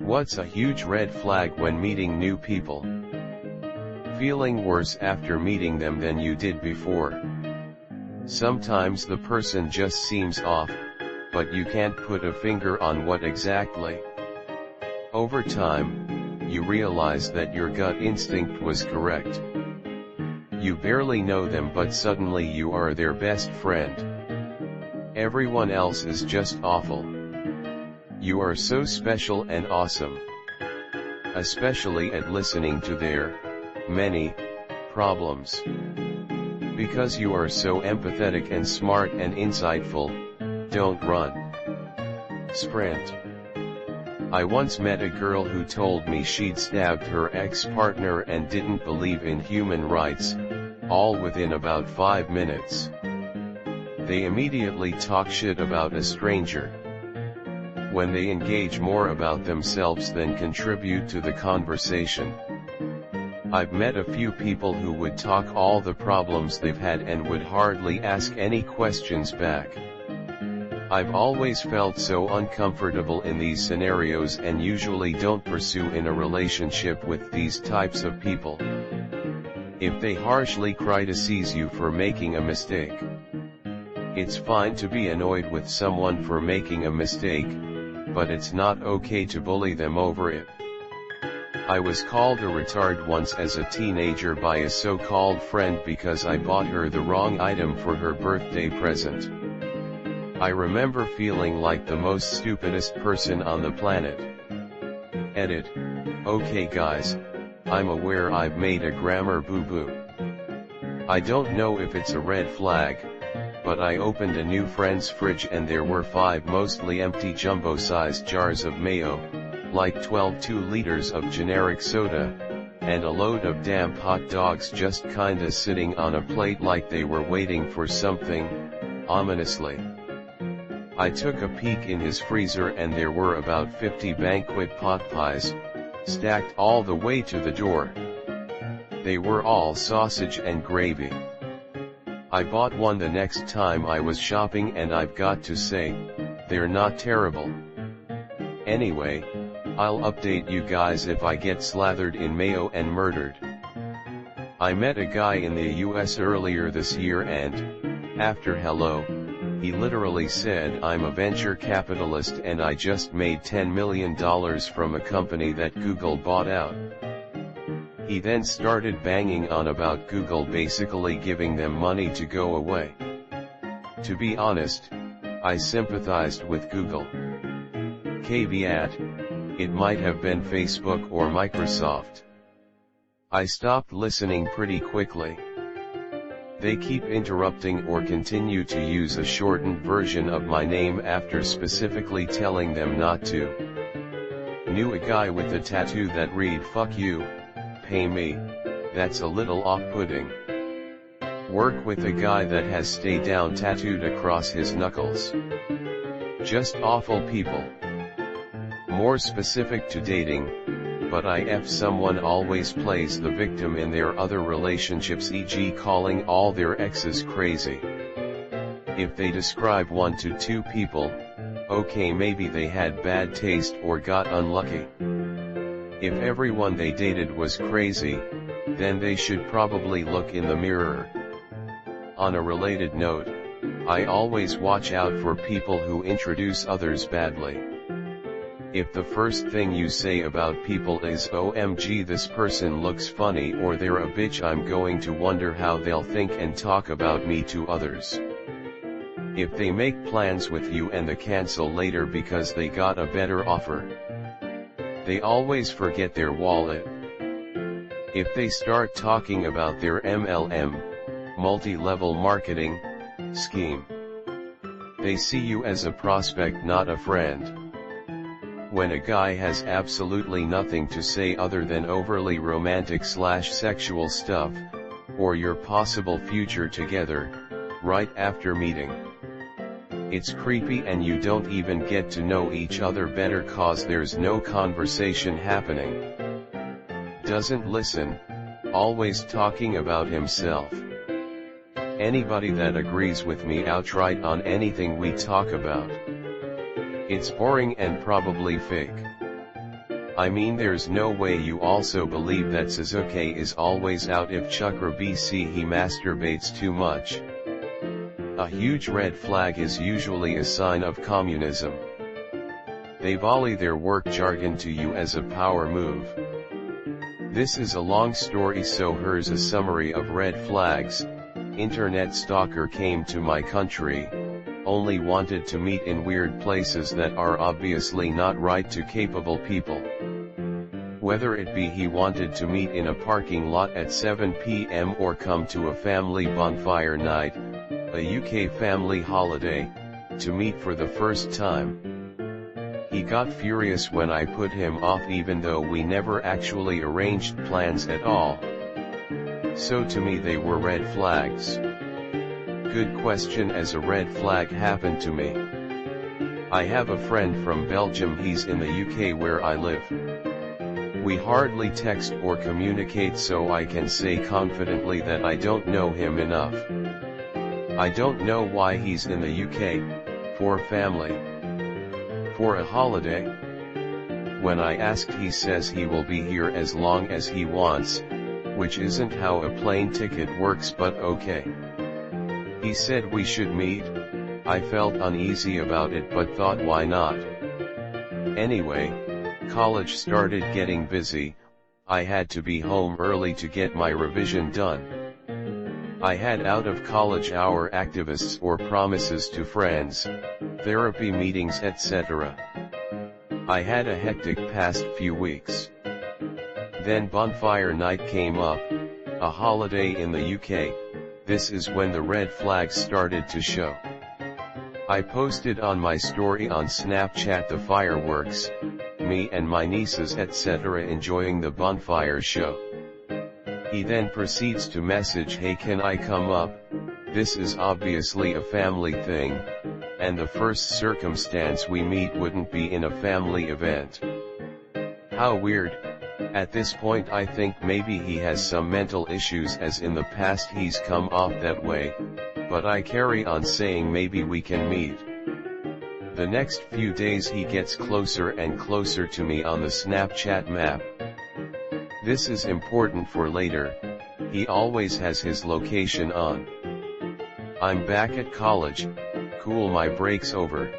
What's a huge red flag when meeting new people? Feeling worse after meeting them than you did before. Sometimes the person just seems off, but you can't put a finger on what exactly. Over time, you realize that your gut instinct was correct. You barely know them, but suddenly you are their best friend. Everyone else is just awful. You are so special and awesome. Especially at listening to their many problems. Because you are so empathetic and smart and insightful, don't run. Sprint. I once met a girl who told me she'd stabbed her ex-partner and didn't believe in human rights, all within about 5 minutes. They immediately talk shit about a stranger. When they engage more about themselves than contribute to the conversation. I've met a few people who would talk all the problems they've had and would hardly ask any questions back. I've always felt so uncomfortable in these scenarios and usually don't pursue in a relationship with these types of people. If they harshly criticize you for making a mistake. It's fine to be annoyed with someone for making a mistake, but it's not okay to bully them over it. I was called a retard once as a teenager by a so-called friend because I bought her the wrong item for her birthday present. I remember feeling like the most stupidest person on the planet. Edit. Okay guys, I'm aware I've made a grammar boo-boo. I don't know if it's a red flag, but I opened a new friend's fridge and there were 5 mostly empty jumbo-sized jars of mayo, like 12 2-liters of generic soda, and a load of damp hot dogs just kinda sitting on a plate like they were waiting for something, ominously. I took a peek in his freezer and there were about 50 banquet pot pies, stacked all the way to the door. They were all sausage and gravy. I bought one the next time I was shopping and I've got to say, they're not terrible. Anyway, I'll update you guys if I get slathered in mayo and murdered. I met a guy in the US earlier this year and, after hello, he literally said I'm a venture capitalist and I just made $10 million from a company that Google bought out. He then started banging on about Google basically giving them money to go away. To be honest, I sympathized with Google. Caveat, it might have been Facebook or Microsoft. I stopped listening pretty quickly. They keep interrupting or continue to use a shortened version of my name after specifically telling them not to. Knew a guy with a tattoo that read "fuck you, pay me," that's a little off-putting. Work with a guy that has "stay down" tattooed across his knuckles. Just awful people. More specific to dating, but if someone always plays the victim in their other relationships, e.g. calling all their exes crazy. If they describe 1 to 2 people, okay, maybe they had bad taste or got unlucky. If everyone they dated was crazy, then they should probably look in the mirror. On a related note, I always watch out for people who introduce others badly. If the first thing you say about people is "OMG, this person looks funny" or "they're a bitch," I'm going to wonder how they'll think and talk about me to others. If they make plans with you and they cancel later because they got a better offer. They always forget their wallet. If they start talking about their MLM, multi-level marketing, scheme. They see you as a prospect, not a friend. When a guy has absolutely nothing to say other than overly romantic/sexual stuff, or your possible future together, right after meeting. It's creepy and you don't even get to know each other better cause there's no conversation happening. Doesn't listen, always talking about himself. Anybody that agrees with me outright on anything we talk about. It's boring and probably fake. I mean, there's no way you also believe that Suzuki is always out if Chukra BC he masturbates too much. A huge red flag is usually a sign of communism. They volley their work jargon to you as a power move. This is a long story, so here's a summary of red flags. Internet stalker came to my country, only wanted to meet in weird places that are obviously not right to capable people. Whether it be he wanted to meet in a parking lot at 7 p.m. or come to a family bonfire night, a UK family holiday, to meet for the first time. He got furious when I put him off even though we never actually arranged plans at all. So to me they were red flags. Good question. As a red flag happened to me. I have a friend from Belgium, he's in the UK where I live. We hardly text or communicate, so I can say confidently that I don't know him enough. I don't know why he's in the UK, for family. For a holiday? When I asked, he says he will be here as long as he wants, which isn't how a plane ticket works, but okay. He said we should meet. I felt uneasy about it but thought why not. Anyway, college started getting busy. I had to be home early to get my revision done. I had out of college hour activists or promises to friends, therapy meetings, etc. I had a hectic past few weeks. Then bonfire night came up, a holiday in the UK. This is when the red flags started to show. I posted on my story on Snapchat the fireworks, me and my nieces etc. enjoying the bonfire show. He then proceeds to message, hey, can I come up? This is obviously a family thing, and the first circumstance we meet wouldn't be in a family event. How weird. At this point I think maybe he has some mental issues, as in the past he's come off that way, but I carry on saying maybe we can meet. The next few days he gets closer and closer to me on the Snapchat map. This is important for later, he always has his location on. I'm back at college, cool, my break's over.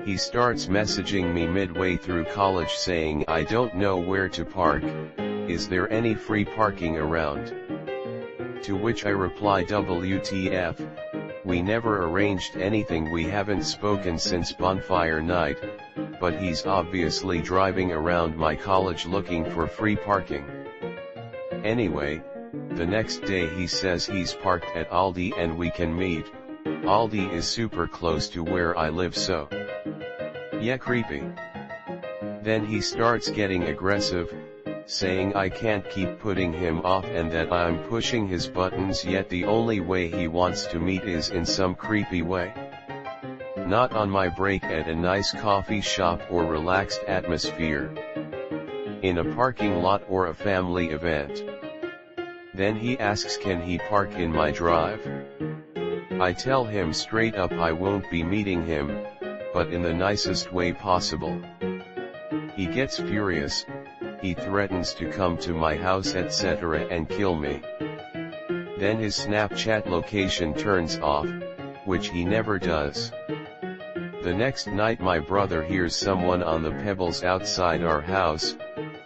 He starts messaging me midway through college saying, I don't know where to park, is there any free parking around? To which I reply, WTF, we never arranged anything, we haven't spoken since bonfire night, but he's obviously driving around my college looking for free parking. Anyway, the next day he says he's parked at Aldi and we can meet. Aldi is super close to where I live, so yeah, creepy. Then he starts getting aggressive, saying I can't keep putting him off and that I'm pushing his buttons, yet the only way he wants to meet is in some creepy way. Not on my break at a nice coffee shop or relaxed atmosphere. In a parking lot or a family event. Then he asks, can he park in my drive? I tell him straight up I won't be meeting him, but in the nicest way possible. He gets furious, he threatens to come to my house etc. and kill me. Then his Snapchat location turns off, which he never does. The next night my brother hears someone on the pebbles outside our house,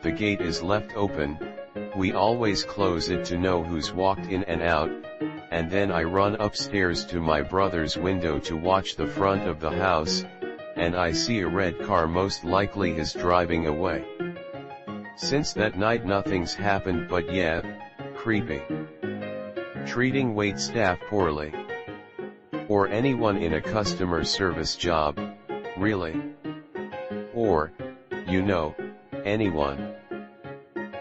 the gate is left open, we always close it to know who's walked in and out, and then I run upstairs to my brother's window to watch the front of the house, and I see a red car, most likely his, driving away. Since that night nothing's happened, but yeah, creepy. Treating wait staff poorly. Or anyone in a customer service job, really? Or, you know, anyone.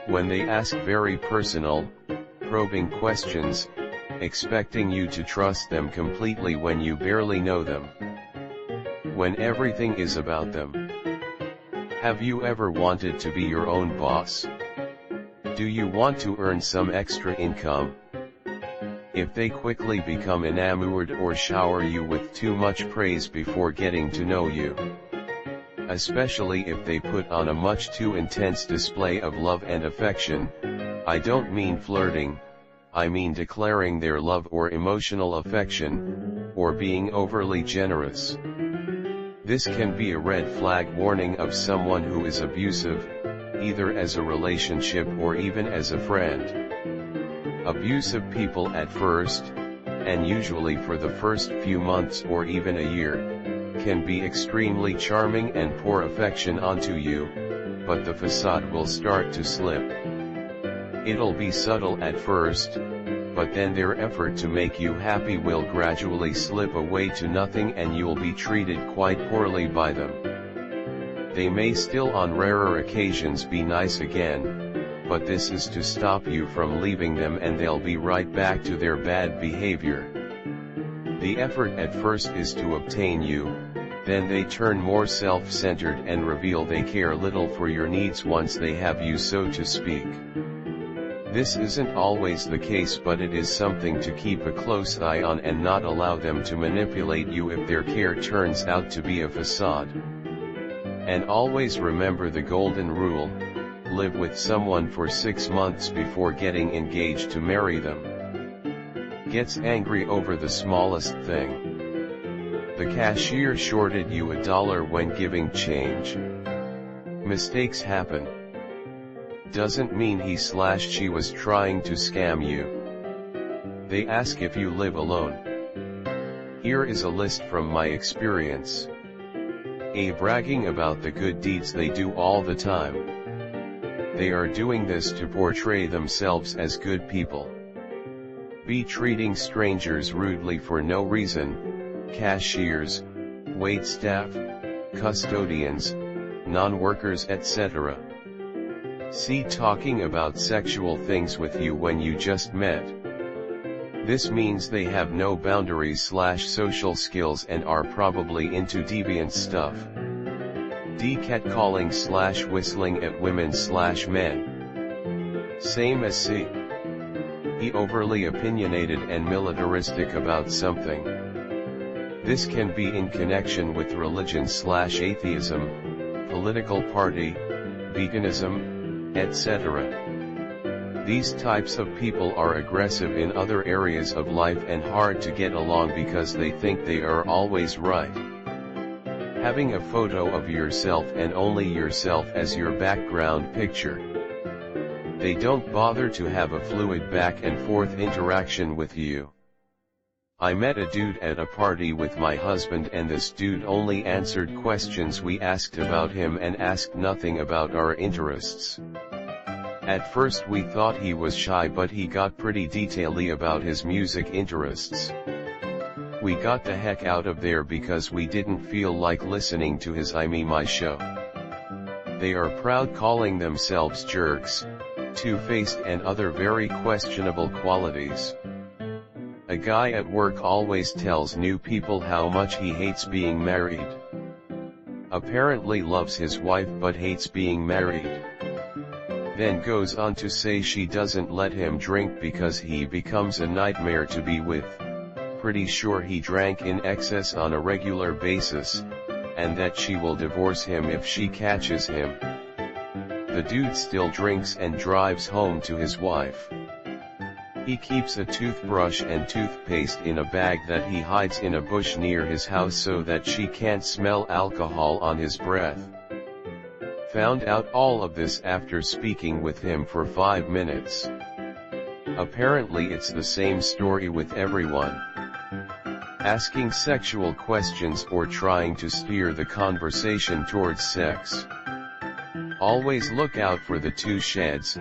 When they ask very personal, probing questions, expecting you to trust them completely when you barely know them. When everything is about them. Have you ever wanted to be your own boss? Do you want to earn some extra income? If they quickly become enamored or shower you with too much praise before getting to know you. especially if they put on a much too intense display of love and affection. I don't mean flirting, I mean declaring their love or emotional affection, or being overly generous. This can be a red flag warning of someone who is abusive, either as a relationship or even as a friend. Abusive people at first, and usually for the first few months or even a year, can be extremely charming and pour affection onto you, but the facade will start to slip. It'll be subtle at first, but then their effort to make you happy will gradually slip away to nothing and you'll be treated quite poorly by them. They may still on rarer occasions be nice again, but this is to stop you from leaving them and they'll be right back to their bad behavior. The effort at first is to obtain you, then they turn more self-centered and reveal they care little for your needs once they have you, so to speak. This isn't always the case, but it is something to keep a close eye on and not allow them to manipulate you if their care turns out to be a facade. And always remember the golden rule: live with someone for 6 months before getting engaged to marry them. Gets angry over the smallest thing. The cashier shorted you $1 when giving change. Mistakes happen. Doesn't mean he/she was trying to scam you. They ask if you live alone. Here is a list from my experience. A. Bragging about the good deeds they do all the time. They are doing this to portray themselves as good people. B. Treating strangers rudely for no reason, cashiers, waitstaff, custodians, non-workers, etc. C. Talking about sexual things with you when you just met. This means they have no boundaries/social skills and are probably into deviant stuff. D. Catcalling/whistling at women/men. Same as C. E. Overly opinionated and militaristic about something. This can be in connection with religion/atheism, political party, veganism, etc. These types of people are aggressive in other areas of life and hard to get along because they think they are always right. Having a photo of yourself and only yourself as your background picture. They don't bother to have a fluid back and forth interaction with you. I met a dude at a party with my husband and this dude only answered questions we asked about him and asked nothing about our interests. At first we thought he was shy, but he got pretty detaily about his music interests. We got the heck out of there because we didn't feel like listening to his I Me My show. They are proud, calling themselves jerks, two-faced and other very questionable qualities. A guy at work always tells new people how much he hates being married. Apparently loves his wife but hates being married. Then goes on to say she doesn't let him drink because he becomes a nightmare to be with. Pretty sure he drank in excess on a regular basis, and that she will divorce him if she catches him. The dude still drinks and drives home to his wife. He keeps a toothbrush and toothpaste in a bag that he hides in a bush near his house so that she can't smell alcohol on his breath. Found out all of this after speaking with him for 5 minutes. Apparently it's the same story with everyone. Asking sexual questions or trying to steer the conversation towards sex. Always look out for the two sheds,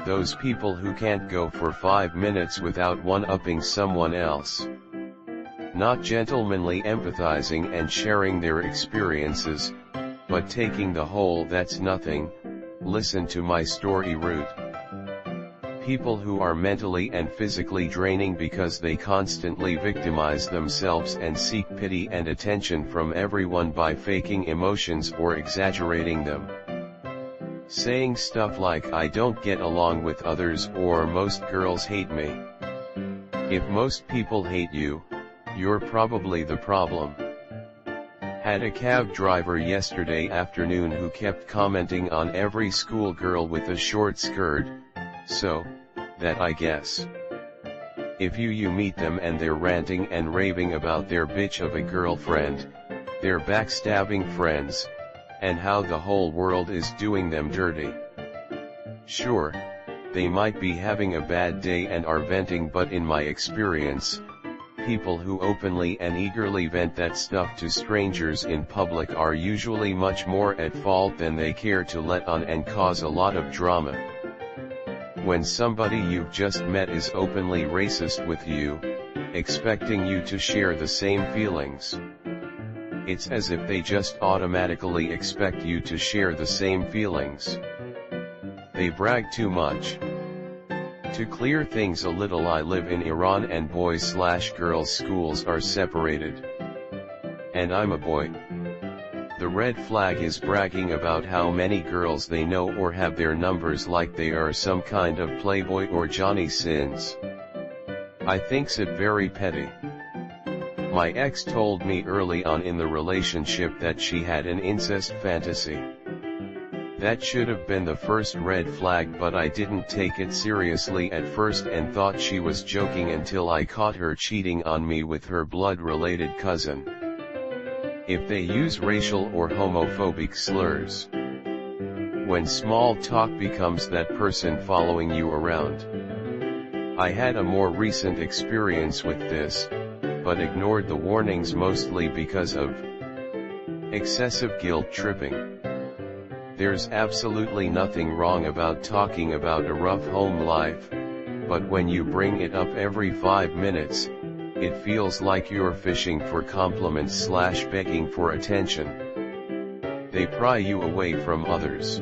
those people who can't go for 5 minutes without one-upping someone else. Not gentlemanly empathizing and sharing their experiences, but taking the whole "that's nothing, listen to my story" route. People who are mentally and physically draining because they constantly victimize themselves and seek pity and attention from everyone by faking emotions or exaggerating them. Saying stuff like "I don't get along with others" or "most girls hate me." If most people hate you, you're probably the problem. Had a cab driver yesterday afternoon who kept commenting on every schoolgirl with a short skirt, so, that I guess. If you meet them and they're ranting and raving about their bitch of a girlfriend, their backstabbing friends, and how the whole world is doing them dirty. Sure, they might be having a bad day and are venting, but in my experience, people who openly and eagerly vent that stuff to strangers in public are usually much more at fault than they care to let on and cause a lot of drama. When somebody you've just met is openly racist with you, expecting you to share the same feelings, it's as if they just automatically expect you to share the same feelings. They brag too much. To clear things a little, I live in Iran and boys/girls schools are separated. And I'm a boy. The red flag is bragging about how many girls they know or have their numbers like they are some kind of playboy or Johnny Sins. I thinks it very petty. My ex told me early on in the relationship that she had an incest fantasy. That should have been the first red flag, but I didn't take it seriously at first and thought she was joking until I caught her cheating on me with her blood-related cousin. If they use racial or homophobic slurs, when small talk becomes that person following you around. I had a more recent experience with this, but ignored the warnings mostly because of excessive guilt tripping. There's absolutely nothing wrong about talking about a rough home life, but when you bring it up every 5 minutes, it feels like you're fishing for compliments/begging for attention. They pry you away from others.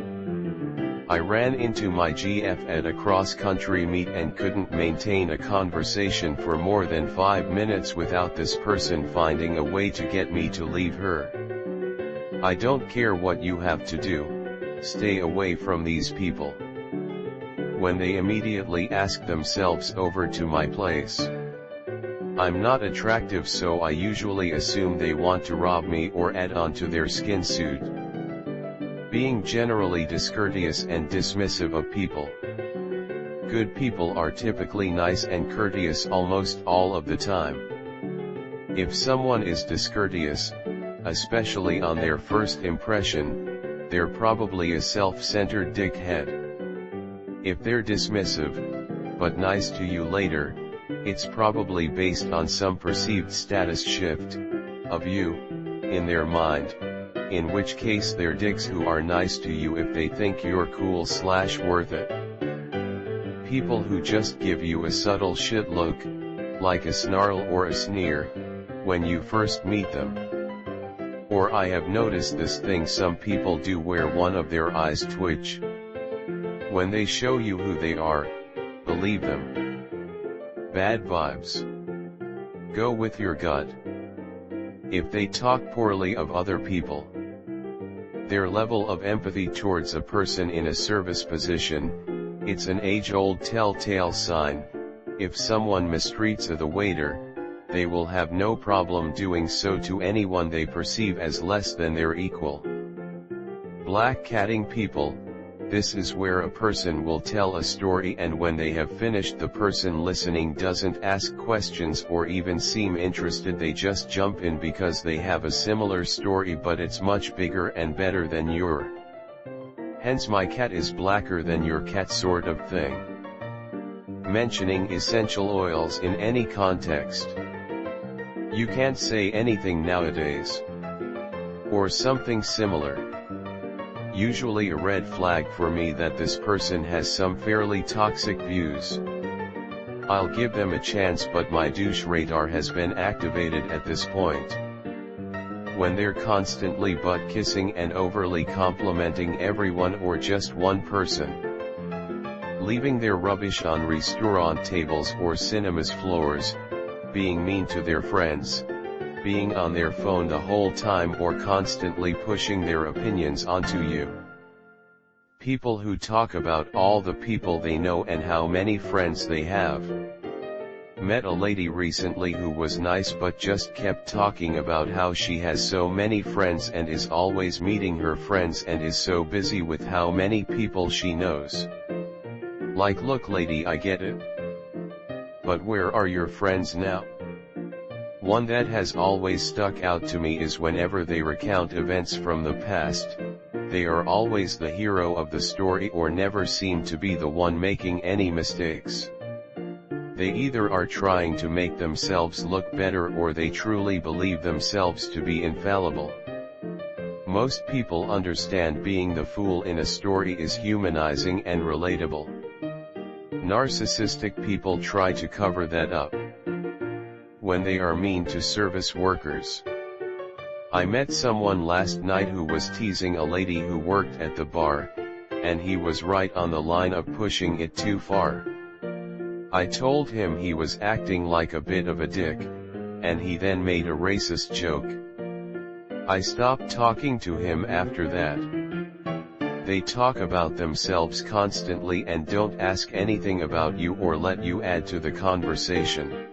I ran into my GF at a cross-country meet and couldn't maintain a conversation for more than 5 minutes without this person finding a way to get me to leave her. I don't care what you have to do. Stay away from these people. When they immediately ask themselves over to my place. I'm not attractive, so I usually assume they want to rob me or add on to their skin suit. Being generally discourteous and dismissive of people. Good people are typically nice and courteous almost all of the time. If someone is discourteous, especially on their first impression, they're probably a self-centered dickhead. If they're dismissive, but nice to you later, it's probably based on some perceived status shift, of you, in their mind, in which case they're dicks who are nice to you if they think you're cool/worth it. People who just give you a subtle shit look, like a snarl or a sneer, when you first meet them. Or I have noticed this thing some people do where one of their eyes twitch. When they show you who they are, believe them. Bad vibes. Go with your gut. If they talk poorly of other people, their level of empathy towards a person in a service position, it's an age-old telltale sign. If someone mistreats the waiter, they will have no problem doing so to anyone they perceive as less than their equal. Black catting people, this is where a person will tell a story and when they have finished the person listening doesn't ask questions or even seem interested, they just jump in because they have a similar story but it's much bigger and better than your. Hence my cat is blacker than your cat sort of thing. Mentioning essential oils in any context. You can't say anything nowadays. Or something similar. Usually a red flag for me that this person has some fairly toxic views. I'll give them a chance, but my douche radar has been activated at this point. When they're constantly butt kissing and overly complimenting everyone or just one person. Leaving their rubbish on restaurant tables or cinemas floors, being mean to their friends, being on their phone the whole time or constantly pushing their opinions onto you. People who talk about all the people they know and how many friends they have. Met a lady recently who was nice but just kept talking about how she has so many friends and is always meeting her friends and is so busy with how many people she knows. Like, look lady, I get it. But where are your friends now? One that has always stuck out to me is whenever they recount events from the past, they are always the hero of the story or never seem to be the one making any mistakes. They either are trying to make themselves look better or they truly believe themselves to be infallible. Most people understand being the fool in a story is humanizing and relatable. Narcissistic people try to cover that up when they are mean to service workers. I met someone last night who was teasing a lady who worked at the bar, and he was right on the line of pushing it too far. I told him he was acting like a bit of a dick, and he then made a racist joke. I stopped talking to him after that. They talk about themselves constantly and don't ask anything about you or let you add to the conversation.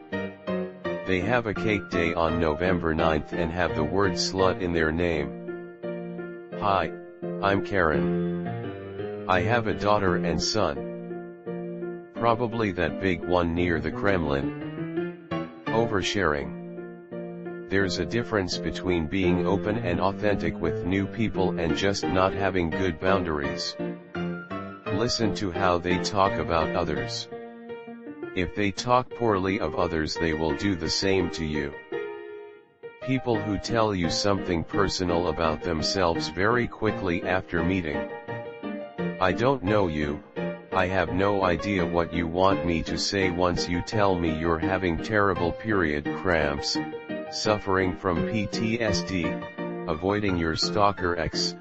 They have a cake day on November 9th and have the word slut in their name. Hi, I'm Karen. I have a daughter and son. Probably that big one near the Kremlin. Oversharing. There's a difference between being open and authentic with new people and just not having good boundaries. Listen to how they talk about others. If they talk poorly of others, they will do the same to you. People who tell you something personal about themselves very quickly after meeting. I don't know you. I have no idea what you want me to say once you tell me you're having terrible period cramps, suffering from PTSD, avoiding your stalker ex,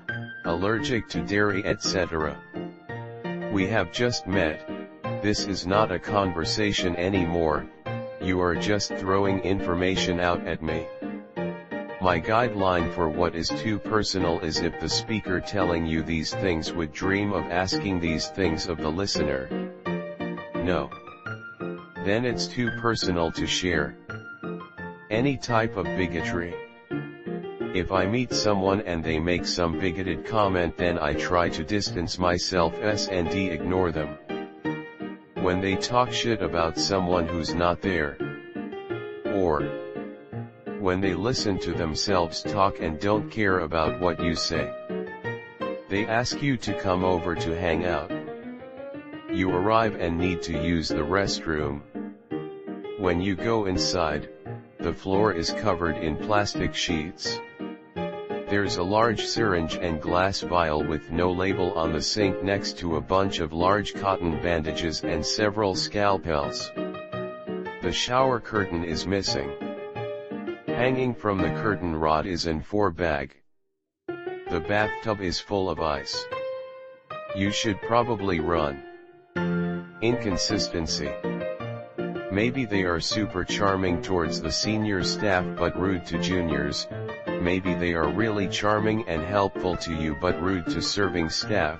allergic to dairy, etc. We have just met. This is not a conversation anymore. You are just throwing information out at me. My guideline for what is too personal is if the speaker telling you these things would dream of asking these things of the listener. No. Then it's too personal to share. Any type of bigotry. If I meet someone and they make some bigoted comment, then I try to distance myself and ignore them. When they talk shit about someone who's not there, or when they listen to themselves talk and don't care about what you say, they ask you to come over to hang out. You arrive and need to use the restroom. When you go inside, the floor is covered in plastic sheets. There's a large syringe and glass vial with no label on the sink next to a bunch of large cotton bandages and several scalpels. The shower curtain is missing. Hanging from the curtain rod is an 4-bag. The bathtub is full of ice. You should probably run. Inconsistency. Maybe they are super charming towards the senior staff but rude to juniors. Maybe they are really charming and helpful to you but rude to serving staff.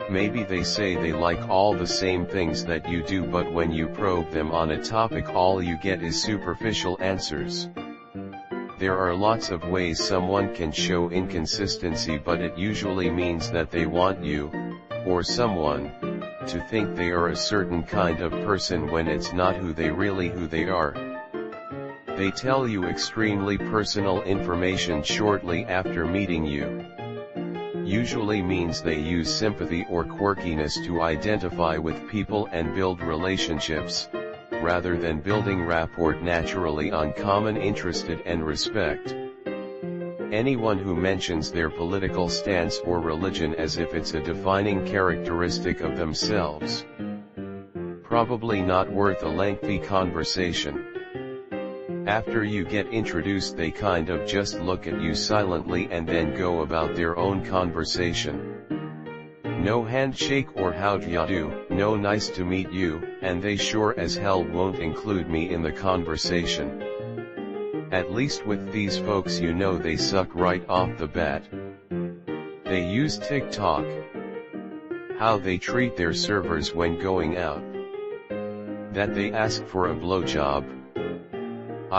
Maybe they say they like all the same things that you do, but when you probe them on a topic all you get is superficial answers. There are lots of ways someone can show inconsistency, but it usually means that they want you, or someone, to think they are a certain kind of person when it's not who they are. They tell you extremely personal information shortly after meeting you. Usually means they use sympathy or quirkiness to identify with people and build relationships, rather than building rapport naturally on common interest and respect. Anyone who mentions their political stance or religion as if it's a defining characteristic of themselves, probably not worth a lengthy conversation. After you get introduced, they kind of just look at you silently and then go about their own conversation. No handshake or how d'ya do, no nice to meet you, and they sure as hell won't include me in the conversation. At least with these folks you know they suck right off the bat. They use TikTok. How they treat their servers when going out. That they ask for a blowjob.